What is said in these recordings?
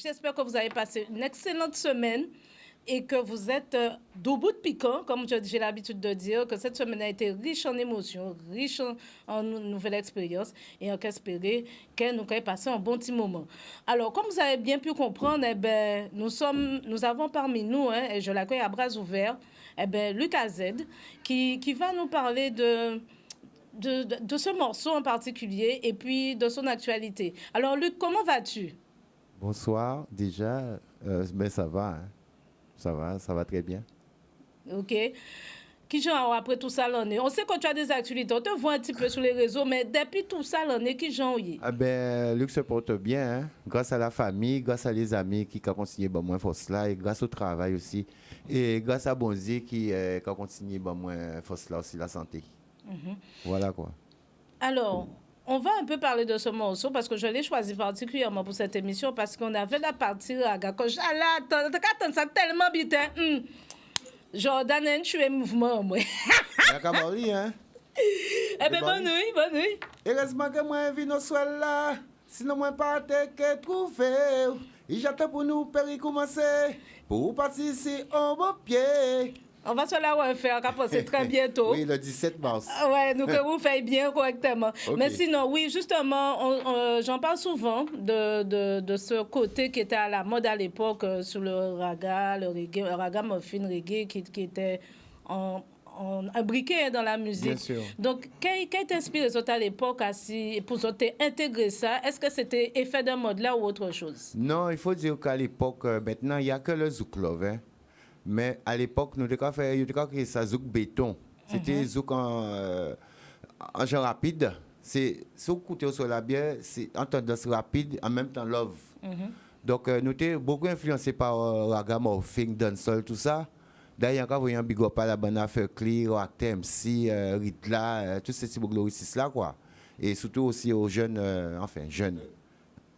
J'espère que vous avez passé une excellente semaine et que vous êtes debout de piquant, comme j'ai l'habitude de dire, que cette semaine a été riche en émotions, riche en nouvelles expériences et on peut espérer qu'elle nous ait passé un bon petit moment. Alors, comme vous avez bien pu comprendre, nous avons parmi nous, et je l'accueille à bras ouverts, Lucas Z, qui va nous parler de ce morceau en particulier et puis de son actualité. Alors, Luc, comment vas-tu? Bonsoir, déjà, ben ça va, hein. Ça va très bien. OK. Qui genre après tout ça l'année? On sait que tu as des actualités, on te voit un petit peu sur les réseaux, mais depuis tout ça l'année, qui genre y est? Ah ben, Luc se porte bien, hein, grâce à la famille, grâce à les amis qui ont continué bon moins force là, et grâce au travail aussi, et grâce à Bonzi qui a continué bon moins force là aussi, la santé. Voilà quoi. Alors, on va un peu parler de ce morceau parce que je l'ai choisi particulièrement pour cette émission parce qu'on avait la partie raga. Quand j'allais attendre ça tellement vite, hein. Jordan a tué mouvement, moi. La Camori, hein? Eh bien, bonne nuit, bonne nuit. Heureusement que moi vine au soir là, sinon moi pas que trouver. Et j'attends pour nous péri commencer, pour partir ici en bon pied. On va se la refaire, c'est très bientôt. Oui, le 17 mars. Ouais, nous que vous faites bien correctement. Okay. Mais sinon, oui, justement, j'en parle souvent de ce côté qui était à la mode à l'époque sur le raga, le reggae, le raga muffin reggae qui était imbriqué dans la musique. Bien sûr. Donc, qu'est-ce qui inspiré à l'époque pour intégrer ça? Est-ce que c'était effet de mode là ou autre chose? Non, il faut dire qu'à l'époque, maintenant, il n'y a que le zouk love, hein. Mais à l'époque, nous avons fait ça zouk béton. C'était zouk en genre rapide. C'est si vous écoutez sur la bière, c'est en tendance rapide, en même temps love. Donc nous étions beaucoup influencés par raga, morphing, dancehall, tout ça. D'ailleurs, quand vous voyez un big up à la bonne affaire Clear, Acte MC, Ritla, tous ces petits gloricistes là quoi. Et surtout aussi aux jeunes, jeunes,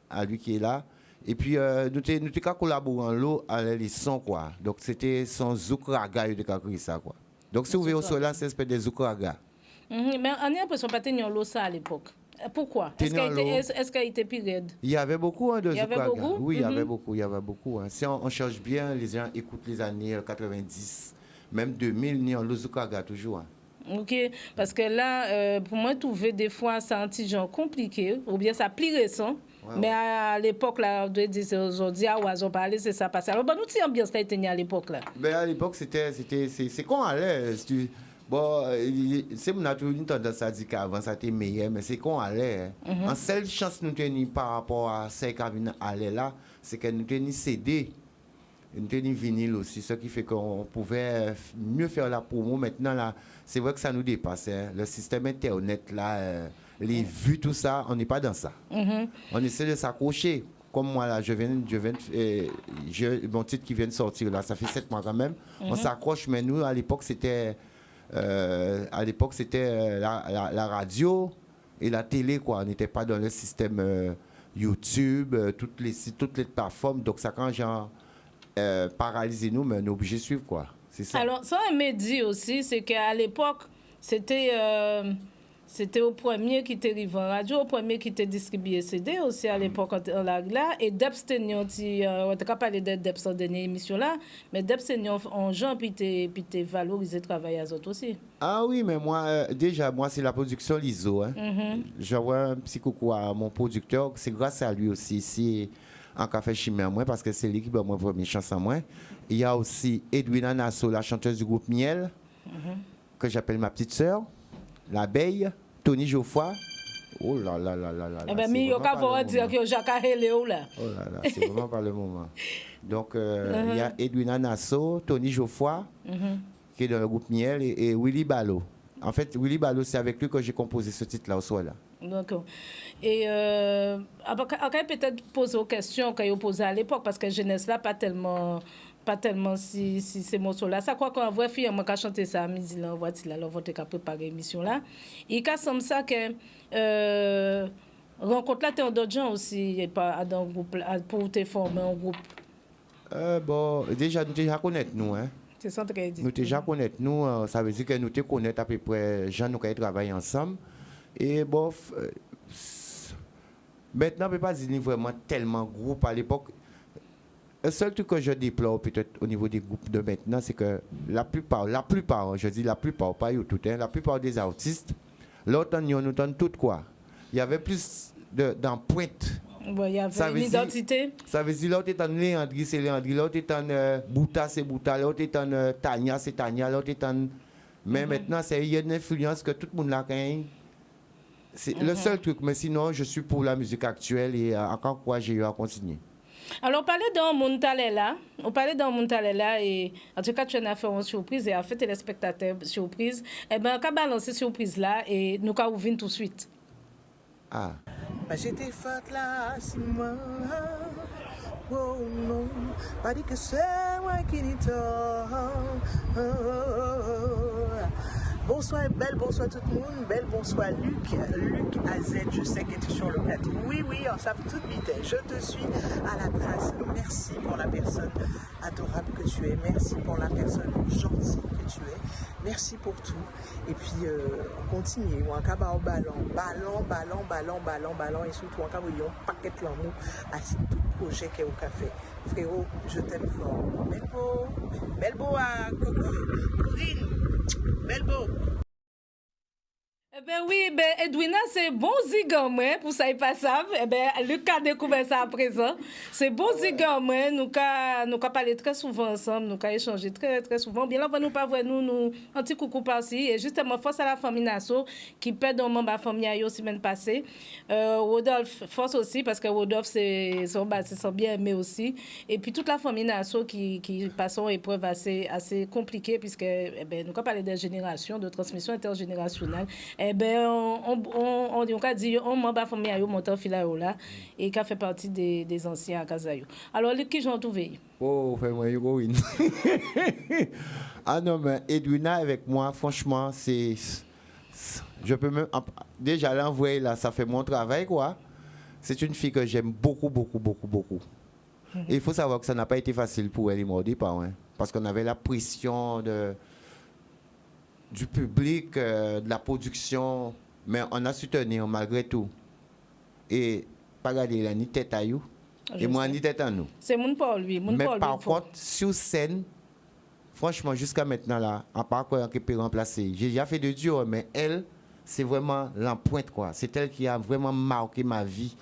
à lui qui est là. Et puis, nous avons collaboré en l'eau à les sons, quoi. Donc, c'était son zouk raga, nous avons créé ça, quoi. Donc, si vous voyez au sol là, c'est des zouk raga. Mais on a l'impression que tu n'as pas ça à l'époque. Pourquoi? Est-ce qu'il a été pire? Il y avait beaucoup de zouk raga. Il y avait beaucoup? Oui, il y avait beaucoup. Hein. Si on cherche bien, les gens écoutent les années 90, même 2000, il y a le zouk raga toujours. Hein. OK, parce que là, pour moi, trouver des fois, c'est un petit genre compliqué, ou bien ça plus récent. Ouais, mais à l'époque, là, on doit dire aujourd'hui, à Oison parler, c'est ça passé. Alors, nous, si ambiance, ça a été à l'époque, là. Ben, à l'époque, c'est qu'on allait. Bon, c'est mon a toujours une tendance à dire qu'avant, ça était meilleur, mais c'est qu'on allait. En seule chance nous tenons par rapport à ce qu'on allait là, c'est que nous tenons CD. Nous tenons vinyle aussi, ce qui fait qu'on pouvait mieux faire la promo. Maintenant, là, c'est vrai que ça nous dépasse. Hein. Le système Internet, là, les vues, tout ça, on n'est pas dans ça. On essaie de s'accrocher. Comme moi, là, mon titre qui vient de sortir, là, ça fait 7 mois quand même. On s'accroche, mais nous, à l'époque, c'était la radio et la télé, quoi. On n'était pas dans le système YouTube, toutes les plateformes. Donc, ça, quand genre paralyser nous, mais on est obligé de suivre, quoi. C'est ça. Alors, ça m'a dit aussi, c'est qu'à l'époque, c'était au premier qui était arrivé en radio, au premier qui était distribué CD aussi à l'époque là, et Debstenyon, on n'a parlé de Debs en dernière émission là, mais Debstenyon en gens, puis t'es valorisé travailler à autres aussi. Ah oui, mais moi, déjà, c'est la production l'ISO. Hein. J'envoie un petit coucou à mon producteur, c'est grâce à lui aussi ici en café chimère moi parce que c'est lui qui m'a mon premier chanson moi. Il y a aussi Edwina Nassau, la chanteuse du groupe Miel, que j'appelle ma petite sœur, l'abeille, Tony Geoffroy. Oh là là là là là. Eh bien, mais il y a dire que Jacques Léo là. Oh là là, c'est vraiment pas le moment. Donc, il y a Edwina Nassau, Tony Geoffroy, qui est dans le groupe Miel, et Willy Ballot. En fait, Willy Ballot, c'est avec lui que j'ai composé ce titre-là au soir là. D'accord. Et après peut-être poser aux questions qu'on posait à l'époque, parce que jeunesse là, pas tellement si ces morceaux-là. Ça croit qu'un vrai film, moi, qui a chanté ça à midi, là, on voit là, on va préparer l'émission là. Et il semble ça que rencontre là, tu es en d'autres gens aussi, pas dans un groupe, pour te former un groupe. Bon, déjà, nous déjà connaître nous, hein. C'est ça que tu dit. Nous déjà connaître nous, ça veut dire que nous te connaître à peu près, gens nous qui travaillent ensemble. Et bon, maintenant, on ne peut pas dire vraiment tellement groupe. À l'époque, le seul truc que je déplore peut-être au niveau des groupes de maintenant, c'est que la plupart, je dis la plupart, pas tout, hein, la plupart des artistes, l'autre nous donne tout quoi. Il y avait plus d'empreintes. Bon, il y avait une identité. Ça veut dire l'autre est en Léandri, c'est Léandri, l'autre est en Bouta, c'est Bouta, l'autre est en Tania, c'est Tania, l'autre est en... Mais maintenant, il y a une influence que tout le monde a quand même. C'est le seul truc, mais sinon, je suis pour la musique actuelle et encore quoi j'ai eu à continuer. Alors, on parlait d'un Montalela, et en tout cas, tu en as fait une surprise et en fait, les spectateurs surprise. Eh bien, on va balancer surprise là et nous allons ouvrir tout de suite. Ah. J'étais faite là, si moi, oh non, pas dit que c'est moi qui n'y Bonsoir Belle, bonsoir tout le monde. Belle, bonsoir Luc AZ, je sais que tu es sur le plateau. Oui, en savent toute vitesse. Je te suis à la trace. Merci pour la personne adorable que tu es. Merci pour la personne gentille que tu es. Merci pour tout. Et puis, on continue. On va au ballon. Et surtout, on va un paquet de l'amour à tout projet qu'est au café. Frérot, je t'aime fort. Belle beau à Corinne. Belle beau. Eh bien oui, Edwina, c'est bon zigan, moi, pour ça, il passe ça. Eh bien, Luc a découvert ça à présent. C'est bon zigan, moi, nous avons parlé très souvent ensemble, nous avons échangé très souvent. Bien là, on va nous pas voir nous, un petit coucou par-ci. Et justement, force à la famille Nassau, qui perd un membre de la famille la semaine passée. Rodolphe, force aussi, parce que Rodolphe, c'est son bien aimé aussi. Et puis, toute la famille Nassau qui passe une épreuve assez compliquée, puisque nous avons parlé de génération, de transmission intergénérationnelle. Eh bien, on a dit on membre de la famille a monté en filayo là et qui a fait partie des anciens à Kazayo. Alors, qui j'en trouvé? Oh, fais-moi héroïne. Ah non, mais Edwina avec moi, franchement, c'est... Je peux même... Déjà, l'envoyer là, ça fait mon travail, quoi. C'est une fille que j'aime beaucoup. Et il faut savoir que ça n'a pas été facile pour elle et moi au départ, hein, parce qu'on avait la pression du public, de la production, mais on a su tenir malgré tout. Et pas garder la ni tête à vous, et moi ni tête à nous. C'est mon Paul, lui. Mais par contre, sur scène, franchement, jusqu'à maintenant, là, à part quoi qui peut remplacer, j'ai déjà fait de duo, mais elle, c'est vraiment l'empreinte, quoi. C'est elle qui a vraiment marqué ma vie.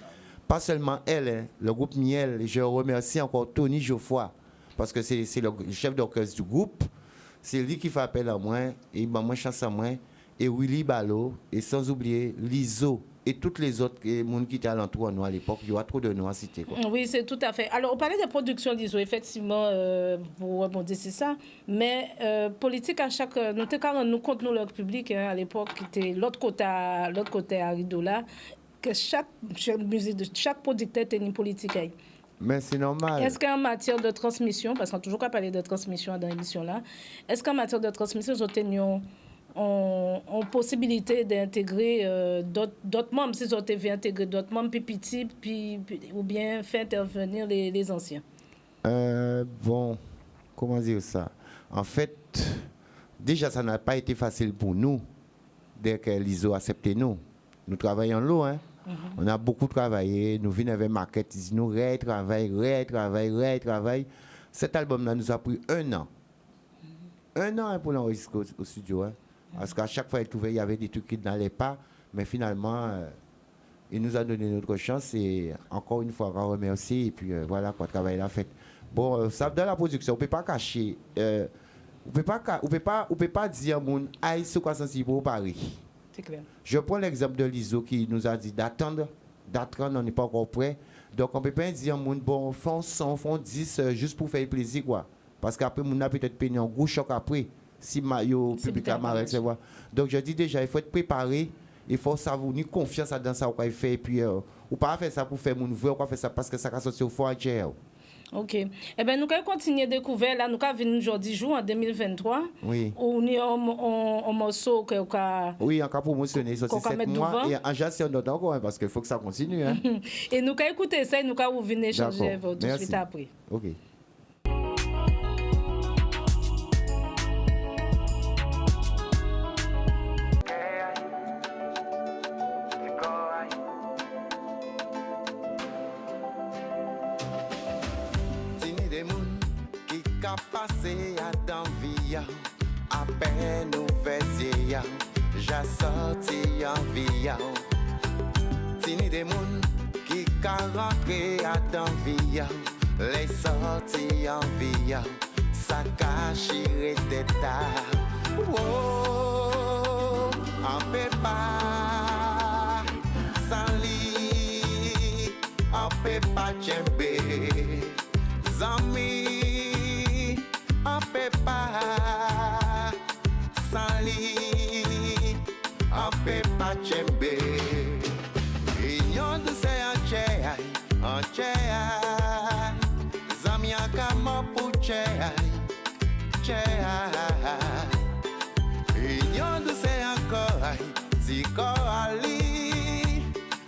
Pas seulement elle, hein, le groupe Miel, je remercie encore Tony Geoffroy, parce que c'est le chef d'orchestre du groupe. C'est lui qui fait appel à moi, et moi chance à moi, et Willy Ballot, et sans oublier Liso, et toutes les autres gens qui étaient alentour nous à l'époque. Il y a trop de noms à citer, quoi. Oui, c'est tout à fait. Alors, on parlait de production d'ISO, effectivement, pour rebondir, c'est ça. Mais politique, à chaque. Nous nous compte, nous, le public, hein, à l'époque, qui était l'autre côté à Ridola, que chaque producteur était une politique. Mais c'est normal. Est-ce qu'en matière de transmission, parce qu'on a toujours pas parlé de transmission dans l'émission là, est-ce qu'en matière de transmission, nous avons une possibilité d'intégrer d'autres membres, si vous avez intégrer d'autres membres, puis petits, ou bien faire intervenir les anciens? Bon, comment dire ça? En fait, déjà, ça n'a pas été facile pour nous, dès que l'ISO a accepté nous. Nous travaillons l'eau, hein? On a beaucoup travaillé, nous venons avec maquette, nous retravaillons. Cet album-là nous a pris 1 an. 1 an, hein, pour l'enregistrer au studio. Hein. Parce qu'à chaque fois, il y avait des trucs qui n'allaient pas, mais finalement, il nous a donné notre chance et encore une fois, on remercie. Et puis voilà, quoi, travail l'a fait. Bon, ça, dans la production, on ne peut pas cacher. On ne peut pas dire mon aïe, ce qu'on sensible pour Paris. C'est clair. Je prends l'exemple de l'ISO qui nous a dit d'attendre, on n'est pas encore prêt. Donc, on ne peut pas dire, bon, font 100, font 10 juste pour faire plaisir, quoi. Parce qu'après, on a peut-être payé un gros choc après, si le public a marre, etc. Donc, je dis déjà, il faut être préparé, il faut savoir, ni confiance dans ça, qu'on fait, et puis, ou pas faire ça pour faire mon vrai, ou faire ça parce que ça va sortir au fond à GL. OK. Eh bien, nous allons continuer à découvrir. Là, nous allons venir aujourd'hui jour en 2023. Oui. Où nous avons un morceau que oui, encore promotionner. Ça, c'est 7 mois. Et en général, c'est un autre encore, parce qu'il faut que ça continue. Hein. Et nous allons écouter ça et nous allons venir échanger avec vous tout de suite après. OK. qu'a passé à d'envie, à peine ouvert yeux, j'ai sorti en vie. Tini des moun qui qu'a rentré à d'envie, les sortis en vie, ça cache tête. Oh, en pépa, sans lit, en pépa djembé, zami, en pépa, sans lit, en pépa djembé. Ignon de c'est en tchèy, zami en kama pou tchèy. Ignon de c'est encore, si korali,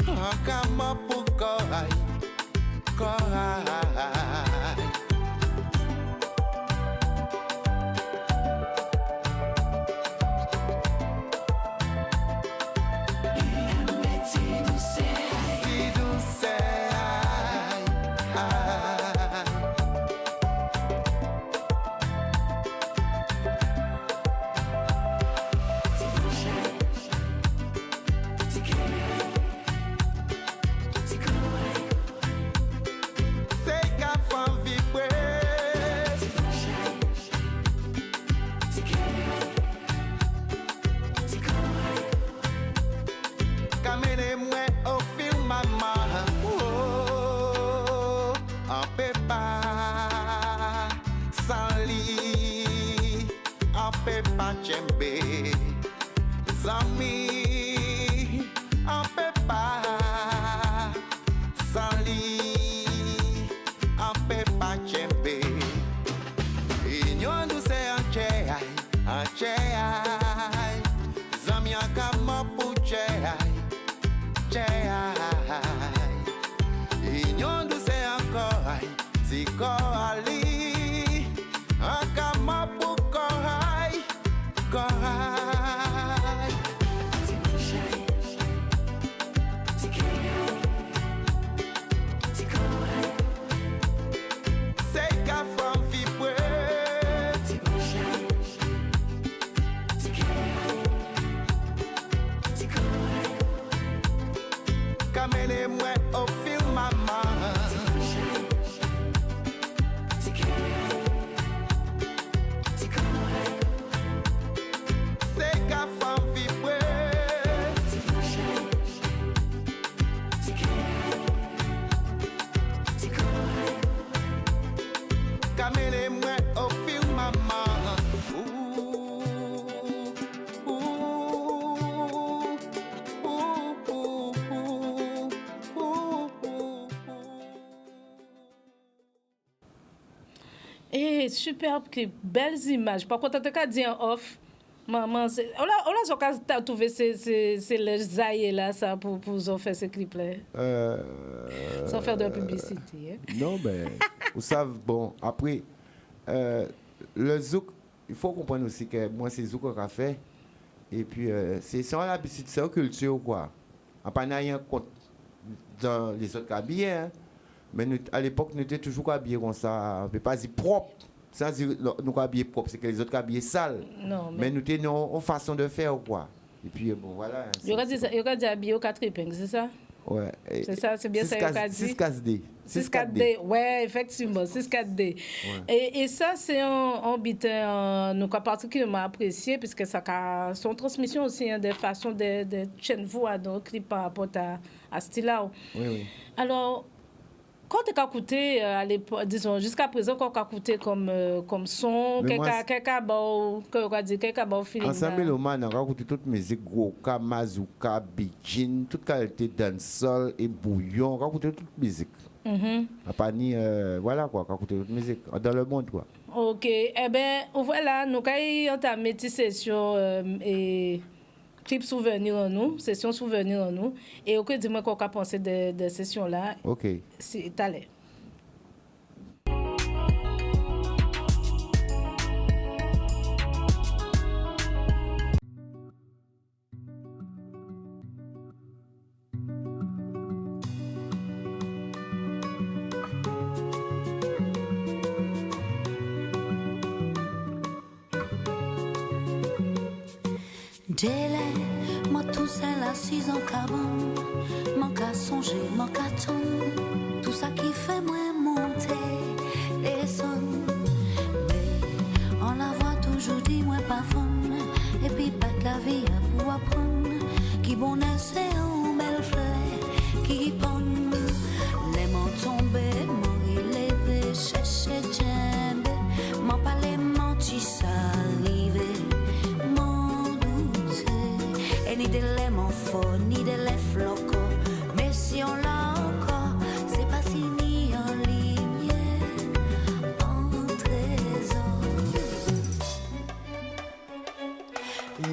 en kama pou koray. Superbe clip, belles images. Par contre, tu as dit en off, maman, on a trouvé ces les là ça pour faire ce clip là. Sans faire de publicité. Hein? Non, ben, vous savez, bon, après, le zouk, il faut comprendre aussi que moi, c'est zouk qu'on a fait. Et puis, c'est l'habitude, c'est une culture, quoi. On n'a pas rien contre dans les autres habillés, hein. Mais nous, à l'époque, nous étions toujours habillés comme ça. On ne peut pas dire propre. Sans dire nous habillés propre, c'est que les autres habillés sales. Non, mais nous étions en façon de faire, quoi. Et puis, bon, voilà. Il y aura dit habillé au 4 épingles, c'est ça? Ouais. C'est ça, c'est bien ça qu'il a dit. 6-4D. 6-4D, ouais, effectivement, 6-4D. Ouais. Et ça, c'est un bitin nous avons particulièrement apprécié, puisque ça a son transmission aussi hein, des façons de chaîne voix dans le clip par rapport à ce style-là. Oui. Alors, quand tu as écouté, disons, jusqu'à présent, quand tu as écouté comme son, quelqu'un feeling. Ensemble, on a écouté toute musique, Goka, Mazouka, Bijin, toute qualité dancehall et bouillon, on a écouté toute musique. Voilà quoi, on a écouté toute musique dans le monde quoi. Ok, eh bien, voilà, nous avons entamé une session et clip souvenir en nous, session souvenir en nous. Et ok, dis-moi quoi qu'on a pensé de session là. Ok. C'est allé. Délai, moi tout seul assis en cabane, manque à songer, manque à attendre, tout ça qui fait moi monter les sons. Mais on la voit toujours dit moi pas fun, et puis pas que la vie a pour apprendre, qui bon c'est un bel fleur, qui ponne, les mains tombées, m'en élevé, chercher djembe, m'en parler, menti ça arrivé. Ni de lait mon faux, ni de lait floco. Mais si on l'a encore, c'est pas si ni en lumière, en trésor.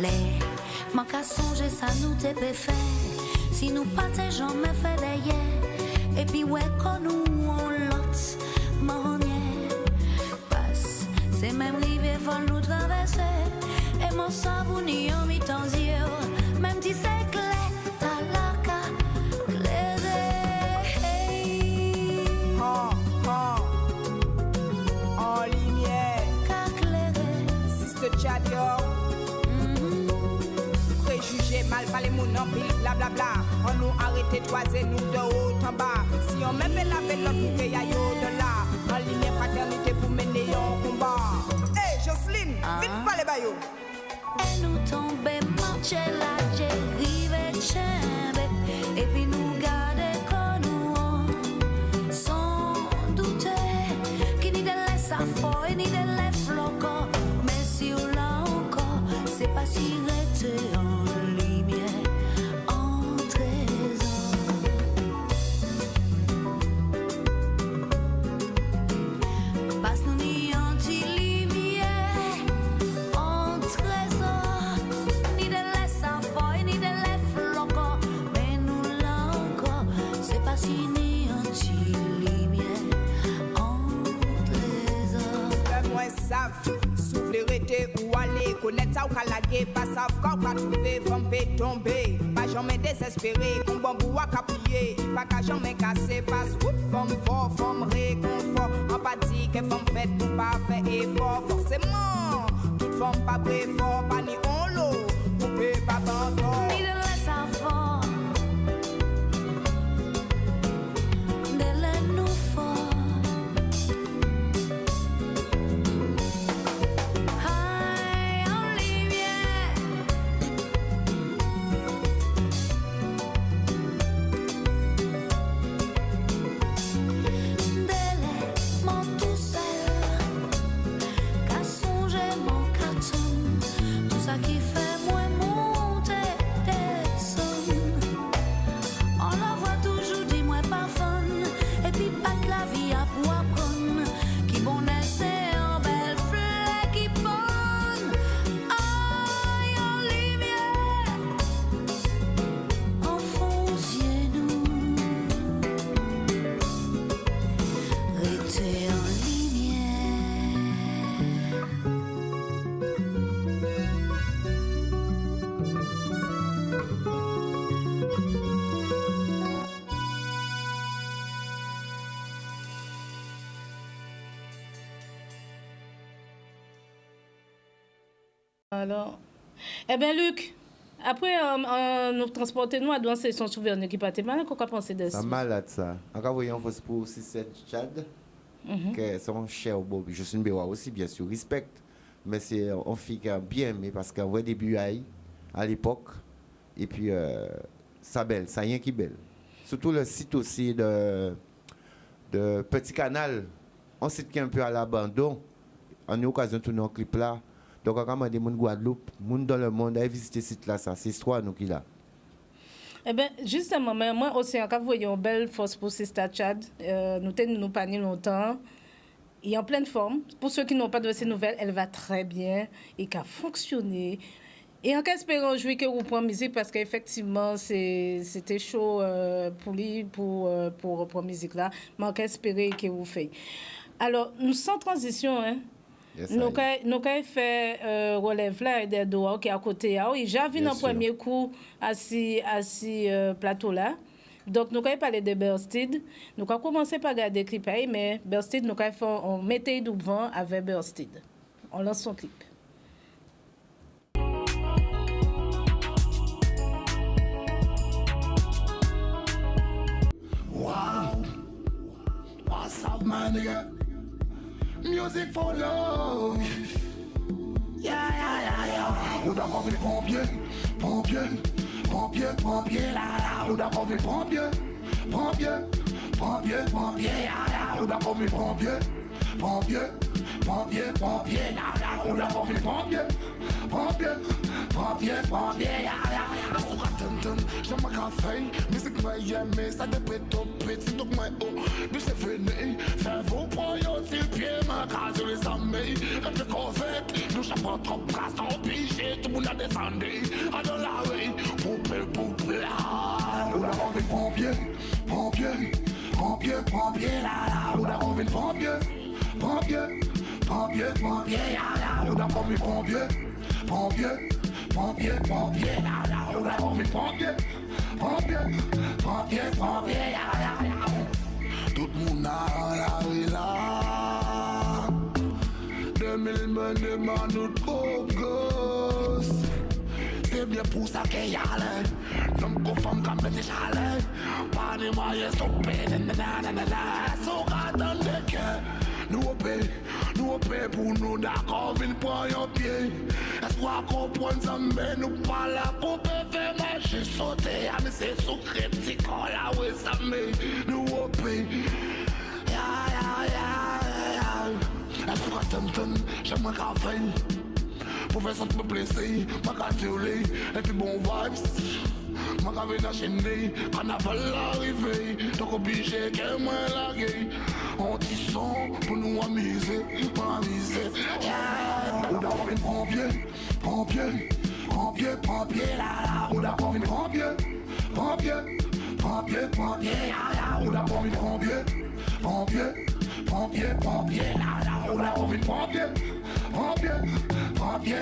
Les manque à songer, ça nous t'est fait. Si nous partons, j'en me fais d'ailleurs. Et puis ouais, quand nous on l'autre, manière. Passe, c'est même rivière, faut nous traverser. Et mon savon ni en mi-temps yeux. Même si c'est clair, t'as la hey. En lumière, Sister Chad, yo. Préjugés, mal parler, mon en pile, blablabla. On nous arrête, toiser nous de haut en bas. Si on même la belle l'autre pour qu'il y a de là. En lumière, fraternité pour mener un combat. Hey, Jocelyne, vite parler, bayo. Et nous tomber, marcher la rive chembe. Et puis nous garder comme nous sans douter. Qui ni de laisse à fort et ni de les flocons. Mais si on l'a encore, c'est pas si rete en lumière, en trésor. Passe nous ni anti-lumière. Ou aller connaître ça ou calaguer, pas savent quand on va trouver, vamper, tomber. Pas jamais désespéré, qu'on bambou à caprier. Pas qu'à jamais casser, passe route, femme fort, femme réconfort. Empathie, que femme faite pour pas faire effort. Forcément, toute femme pas prêt fort, pas ni on l'eau, coupé pas bandor. Ni de laisse à fort, de la nous fort. Alors, eh bien, Luc, après, nous transporter nous à dans session souvenir qui partait mal, qu'on a pensé de ça. C'est malade ça. Encore voyons faut pour 6-7 Tchad, que son cher Bobby, je suis une béwa aussi, bien sûr, respect. Mais c'est on fait bien, mais parce qu'en vrai début à l'époque, et puis ça belle, ça rien qui belle. Surtout le site aussi de Petit Canal, un site qui est un peu à l'abandon. On a eu l'occasion de tourner un clip là. Donc, quand on dit mon Guadeloupe, moun dans le monde, à visiter ce site là, ça, c'est histoire nous qui là. Eh bien, justement, moi aussi, quand vous voyez une belle force pour Sister Chad, nous tenons pas longtemps. Il est en pleine forme. Pour ceux qui n'ont pas de ces nouvelles, elle va très bien et qu'elle fonctionné. Et en espérant jouer que vous prenez musique parce qu'effectivement, c'était chaud pour lui, pour reprendre musique là. Mais on espérer que vous faites. Alors, nous sans transition, hein. Yes, nous avons fait relève là des doigts qui est à côté. J'ai vu dans le premier coup assis plateau là. Donc, nous avons parlé de Bursteed. Nous avons commencé par regarder le clip, mais Bursteed, nous avons fait un métier devant avec Bursteed. On lance son clip. my nigga. Music for love. Yeah. On a envie de pompier, là. On a envie de pompier, yeah. On a envie de pompier, là. On a envie de pompier, yeah. J'aime ma café, musique moyenne, mais ça dépend de petit, donc moi, mais c'est fini. Fais vos poignons, t'es pied, ma case, les amis. Et puis qu'on fait, nous chapeaux trop brasse, en piché, tout le monde a descendu. À dans la rue, poupée, on a envie de pompier, là. On a envie de pompier, yeah. On a envie de pompier, là. On a envie de pompier, yeah. Tout le monde a la rue là. 2000 demande notre beau gosse. C'est bien pour ça qu'il y a l'air. L'homme qu'on femme comme des chalets. Pas de moyens stoppés, nanana. Son raton de cœur. Nous on paie pour nous d'accord, vine prendre un pied. Est-ce qu'on comprend ça, mais nous pas là pour faire marcher, sauter. Ah mais c'est sous critique, on la ouais ça, mais nous on paie. Est-ce qu'on t'entend, j'aime un café. Pour faire ça me blesser, ma catéolie, et puis bon vibes. Ma cabine enchaînée, carnaval arrivé, donc obligé qu'elle m'a largué. On dit son pour nous amuser, yeah. On a envie de pompier, là. On a envie de pompier, yeah. On a envie de pompier, là. On a envie de pompier, yeah.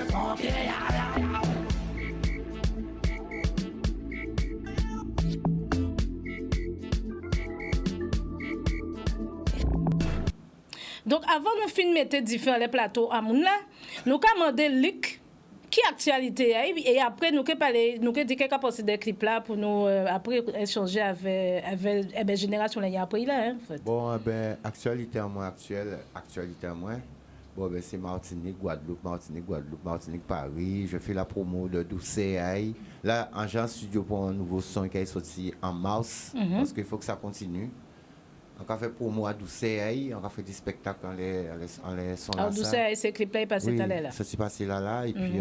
Donc, avant de filmer différents plateaux à Mounla, nous avons demandé Luc qui actualité et après nous avons dit quelqu'un a posté des clips là pour nous après échanger avec génération là après là en fait. Bon actualité à moi. Bon c'est Martinique, Guadeloupe, Paris. Je fais la promo de Doucet. Là en Jean studio pour un nouveau son qui est sorti en mars parce qu'il faut que ça continue. On a fait promo à Doucet, on a fait des spectacles en les sons là. Doucet, c'est clip là, il passé tout à l'heure là. Ça s'est passé là. Et puis,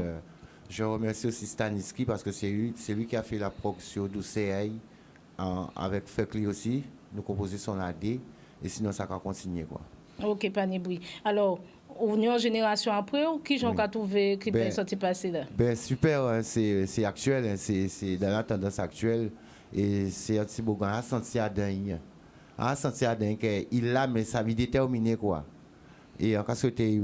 je remercie aussi Staniski parce que c'est lui qui a fait la production Doucet avec Fekli aussi. Nous composons son AD. Et sinon, ça va continuer, quoi. Ok, pas de bruit. Alors, on est en génération après ou qui j'en a trouvé clip là sorti passé là? Super, hein, c'est actuel, hein, c'est dans la tendance actuelle. Et c'est un petit beau gars, senti à dingue. Senti à dingue, il l'a, mais sa vie déterminée, quoi. Et en cas souhaité,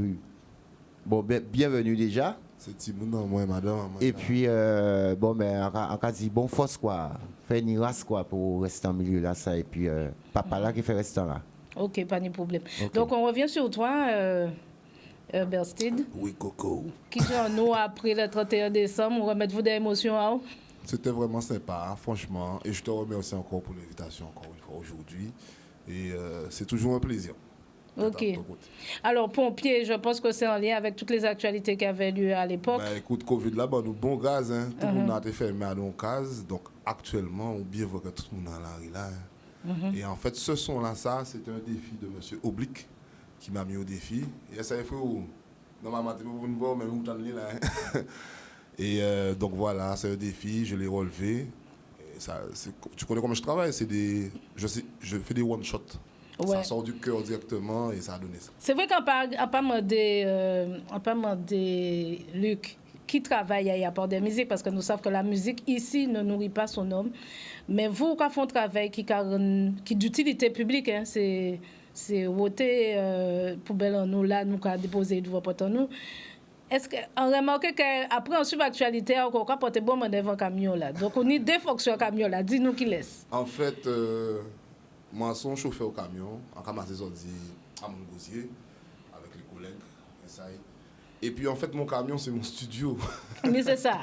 bienvenue déjà. C'est Timoun, moi, madame. Et puis, en cas dit bon force, quoi. Faire une race, quoi, pour rester en milieu là, ça. Et puis, papa là qui fait rester là. Ok, pas de problème. Okay. Donc, on revient sur toi, Berstid. Oui, Coco. Qui genre nous, après le 31 décembre, remettre-vous des émotions à vous? C'était vraiment sympa, hein, franchement. Et je te remercie encore pour l'invitation, encore une fois, aujourd'hui. Et c'est toujours un plaisir. Ok. Alors, pompier, je pense que c'est en lien avec toutes les actualités qui avaient lieu à l'époque. Écoute, Covid là-bas, nous bon gaz, hein. Tout le monde a été fermé à nos cases. Donc, actuellement, on bien voit que tout le monde est dans la rue là. Hein. Et en fait, ce son-là, ça, c'était un défi de M. Oblique qui m'a mis au défi. Et ça, il faut. Normalement, vous ne voyez même où t'en es là. Hein. Et donc voilà, c'est un défi, je l'ai relevé. Et ça, tu connais comment je travaille, je fais des one-shots. Ouais. Ça sort du cœur directement et ça a donné ça. C'est vrai qu'on n'a pas demandé Luc qui travaille à part des musiques parce que nous savons que la musique ici ne nourrit pas son homme. Mais vous, quand vous faites un travail qui est d'utilité publique, hein, c'est voter poubelle en nous là, nous avons déposé devant porte nous. Est-ce qu'on remarque qu'après on suit l'actualité, on a porté bon devant un camion là. Donc on a deux fonctions camion là. Dis-nous qui laisse. En fait, moi, je suis chauffeur au camion, en ramassé sorti à mon gosier avec les collègues. Et puis en fait, mon camion, c'est mon studio. Mais c'est ça.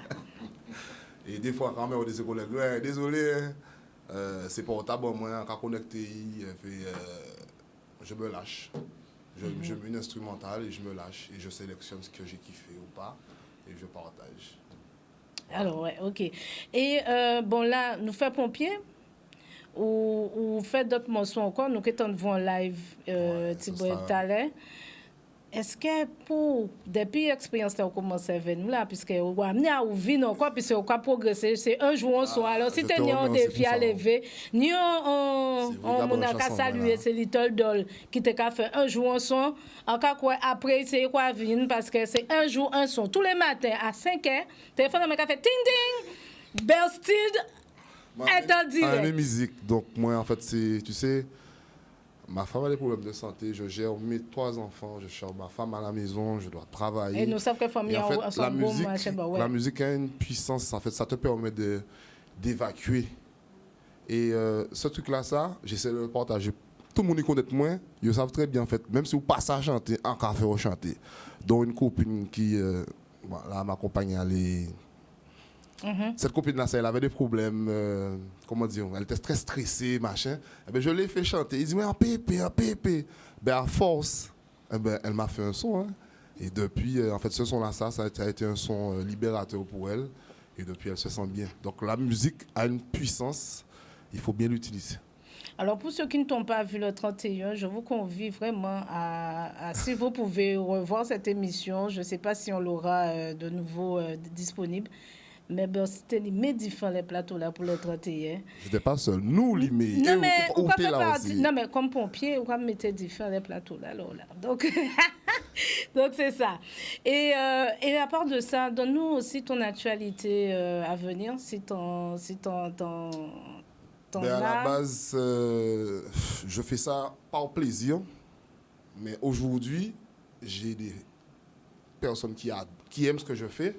Et des fois, quand même, on dit ses collègues, désolé, c'est pas au tabac, moi, on a connecté, je me lâche. Je mets une instrumentale et je me lâche et je sélectionne ce que j'ai kiffé ou pas et je partage. Alors, ouais, ok. Et bon, là, nous faisons pompier ou fait d'autres morceaux encore. Nous qui t'en en live, Thibaut et Thaler. Est-ce que pour, depuis l'expérience que vous commencez à venir là, puisque vous amenez à vous vivre encore, puisque vous avez progressé, c'est un jour en soir. Alors, si tu as un défi à lever, ni on a qu'à saluer, c'est Little Doll qui t'a fait un jour en son. Encore quoi, après, c'est quoi venir, parce que c'est un jour un son. Tous les matins à 5h, téléphone dans fait ting ting, Bellstead est en direct. Mes musiques, donc moi, en fait, c'est, tu sais, ma femme a des problèmes de santé, je gère mes 3 enfants, je cherche ma femme à la maison, je dois travailler. Et nous savons que famille en fait, la ouais. musique a une puissance, en fait, ça te permet d'évacuer. Et ce truc-là, j'essaie de le partager. Tout le monde y connaît moins, ils savent très bien, en fait, même si vous passez à chanter, encore faire chanter. Donc une copine qui, là, m'accompagne à aller. Cette copine-là, elle avait des problèmes, comment dire, elle était très stressée, machin. Eh bien, je l'ai fait chanter. Il dit, mais en pépé. Ben, à force, eh ben, elle m'a fait un son. Hein. Et depuis, en fait, ce son-là, ça a été un son libérateur pour elle. Et depuis, elle se sent bien. Donc, la musique a une puissance, il faut bien l'utiliser. Alors, pour ceux qui ne t'ont pas vu le 31, je vous convie vraiment si vous pouvez revoir cette émission, je ne sais pas si on l'aura de nouveau disponible. Mais ben, c'était les différents les plateaux là pour le 31. Je n'étais pas seul. nous les Non, mais on peut faire partie. Non, mais comme pompier, on va mettre différents les plateaux là. Donc, donc c'est ça. Et à part de ça, donne-nous aussi ton actualité à venir, si ton à la base, je fais ça par plaisir. Mais aujourd'hui, j'ai des personnes qui aiment ce que je fais.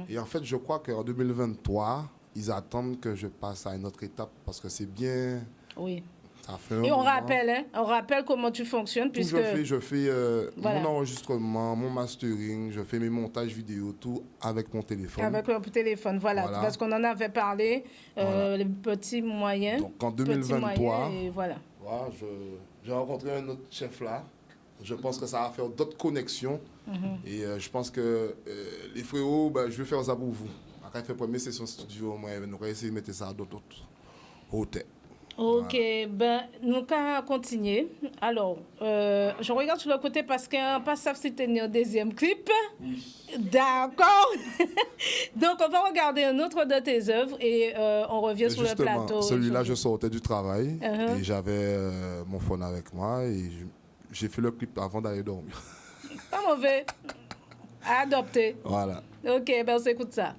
Et en fait, je crois qu'en 2023, ils attendent que je passe à une autre étape parce que c'est bien. Oui. Ça fait un Et on moment. rappelle comment tu fonctionnes. Puisque... Je fais voilà. mon enregistrement, mon mastering, je fais mes montages vidéo, tout avec mon téléphone. Avec le téléphone, voilà. Parce qu'on en avait parlé, les petits moyens. Donc en 2023, et voilà. J'ai rencontré un autre chef là. Je pense que ça va faire d'autres connexions. Et je pense que les frérots, je vais faire ça pour vous. Après, je fais la première session studio, moi, nous allons essayer de mettre ça à d'autres hôtels. Ok, voilà. Nous allons continuer. Alors, je regarde sur le côté parce qu'on pas savoir si tu es un deuxième clip. Oui. D'accord. Donc, on va regarder un autre de tes œuvres et on revient sur le plateau. Celui-là, je sortais du travail et j'avais mon phone avec moi et j'ai fait le clip avant d'aller dormir. Pas mauvais. Adopté. Voilà. Ok, on s'écoute ça.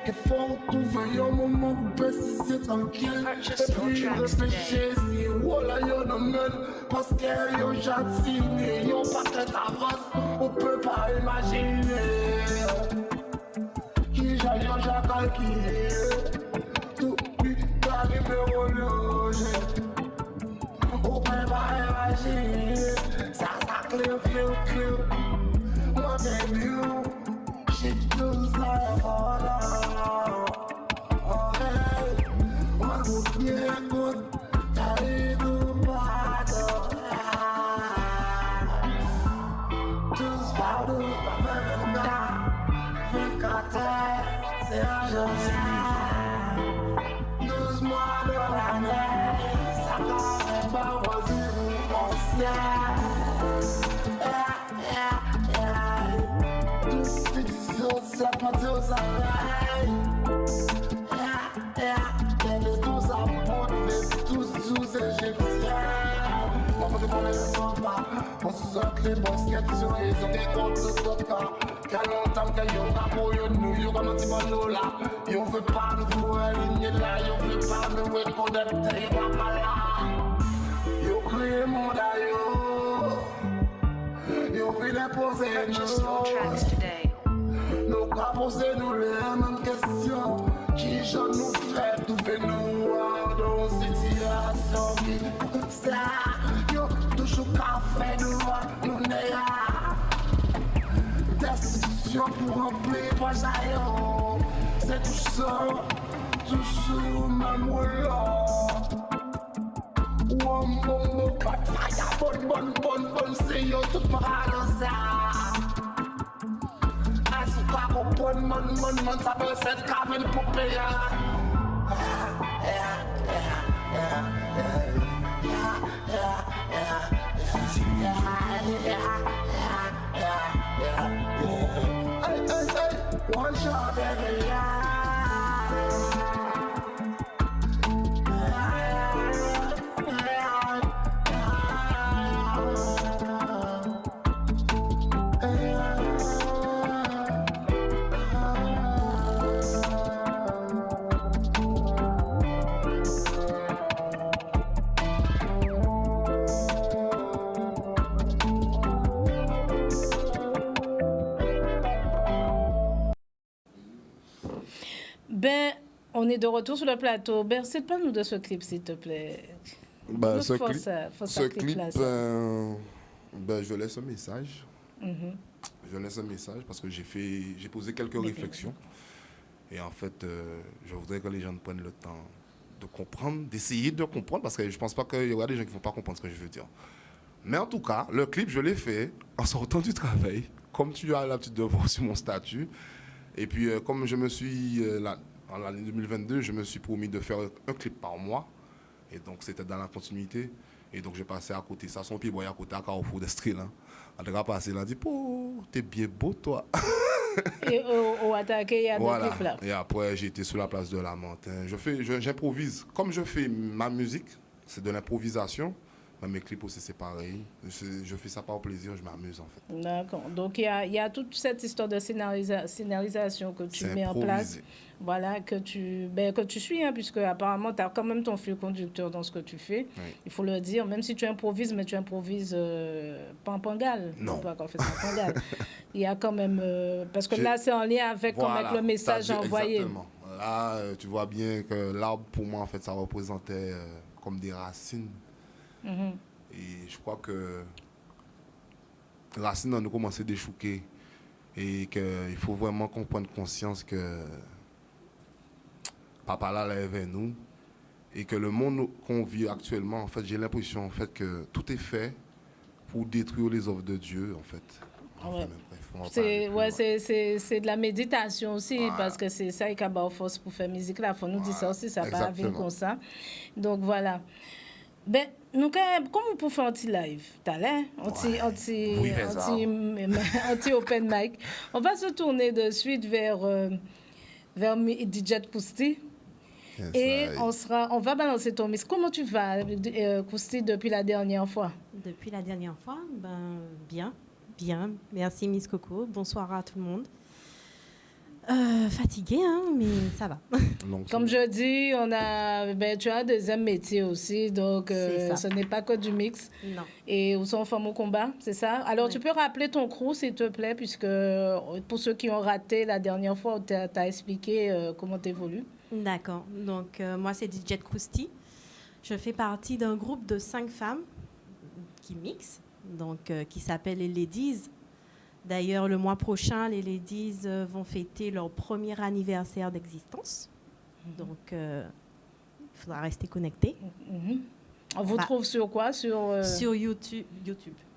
Et faut trouver un moment pour préciser tranquille. Et puis réfléchir si voilà y'en a même. Parce que y'en j'attire, y'en pas tête avance, on peut pas imaginer. Qui j'en calculé. Tout puis t'as numéro loge. On peut pas imaginer. Ça clear. Moi baby you. She feels like water. Oh hey, one good yeah good, carry the battle. Just follow my man down. Think I tell, say I just lose my love. Ça va pas vas-y, on sait. Slap my toes alright. Yeah, there's no support. égyptienne. On peut parler de son pas. On se saute les baskets sur les ont des comptes de soca. Quel longtemps que yo pas pour yo nous, yo comme un petit bon là. Yo veut pas nous voir aligner là, yo veut pas nous reconnecter, yo pas là. Yo créé mon yo. Yo fait imposer nous. Nous pas poser nous les mêmes questions. Qui j'en nous fait tout fait nous dans une situation qui ça. Yo toujours qu'à faire nous n'est destruction pour remplir vos aïeux. C'est toujours même là. Bon, c'est yo tout paranoïa. Asuka bon, ça peut être cabine pour payer. One shot every Ben, on est de retour sur le plateau. Bercé, parle-nous de ce clip, s'il te plaît. Bah, ce Faut clip, ça, je laisse un message. Je laisse un message parce que j'ai posé quelques réflexions. Et en fait, je voudrais que les gens prennent le temps de comprendre, d'essayer de comprendre, parce que je ne pense pas qu'il y aura des gens qui ne vont pas comprendre ce que je veux dire. Mais en tout cas, le clip, je l'ai fait en sortant du travail, comme tu as l'habitude de voir sur mon statut. Et puis, comme je me suis, en l'année 2022, je me suis promis de faire un clip par mois. Et donc, c'était dans la continuité. Et donc, j'ai passé à côté. Ça, son pied, à côté, à Carrefour d'Estril. On a passé, il a dit, oh, t'es bien beau, toi. Et au attaqué, il y a voilà. deux clips là. Et après, j'ai été sur la place de la Montagne. J'improvise. Comme je fais ma musique, c'est de l'improvisation. Mais mes clips aussi, c'est pareil. Je fais ça par plaisir, je m'amuse en fait. D'accord. Donc, il y a toute cette histoire de scénarisation que tu mets en place. Voilà, que tu suis, hein, puisque apparemment, tu as quand même ton fil conducteur dans ce que tu fais. Oui. Il faut le dire, même si tu improvises, mais tu improvises pas en pangal. Non. Pas encore fait ça en pangal. Il y a quand même... parce que là, c'est en lien avec, avec le message envoyé. Exactement. Là, tu vois bien que l'arbre, pour moi, en fait, ça représentait comme des racines. Et je crois que Racine a commencé à déchouquer et qu'il faut vraiment qu'on prenne conscience que Papa là est vers nous et que le monde qu'on vit actuellement, en fait, j'ai l'impression en fait que tout est fait pour détruire les œuvres de Dieu, en fait. Ouais. C'est de la méditation aussi, voilà. Parce que c'est ça qui a la force pour faire musique là. Il faut nous dire ça aussi, ça n'a pas venir comme ça. Donc voilà. Ben, nous, comment on peut faire un petit live? T'as l'air? Anti-open mic. On va se tourner de suite vers DJ Kousti. Yes, et on va balancer ton mix. Comment tu vas, Kousti, depuis la dernière fois? Depuis la dernière fois, bien. Merci Miss Coco. Bonsoir à tout le monde. Fatiguée, hein, mais ça va. Comme je dis, tu as un deuxième métier aussi, donc ce n'est pas que du mix. Non. Et où sont femmes au combat, c'est ça? Alors, tu peux rappeler ton crew, s'il te plaît, puisque pour ceux qui ont raté la dernière fois, tu as expliqué comment tu évolues. D'accord. Donc, moi, c'est DJ Kousti. Je fais partie d'un groupe de 5 femmes qui mixent, donc qui s'appelle les Ladies. D'ailleurs, le mois prochain, les Ladies vont fêter leur premier anniversaire d'existence. Donc, il faudra rester connecté. On vous trouve sur quoi? Sur YouTube.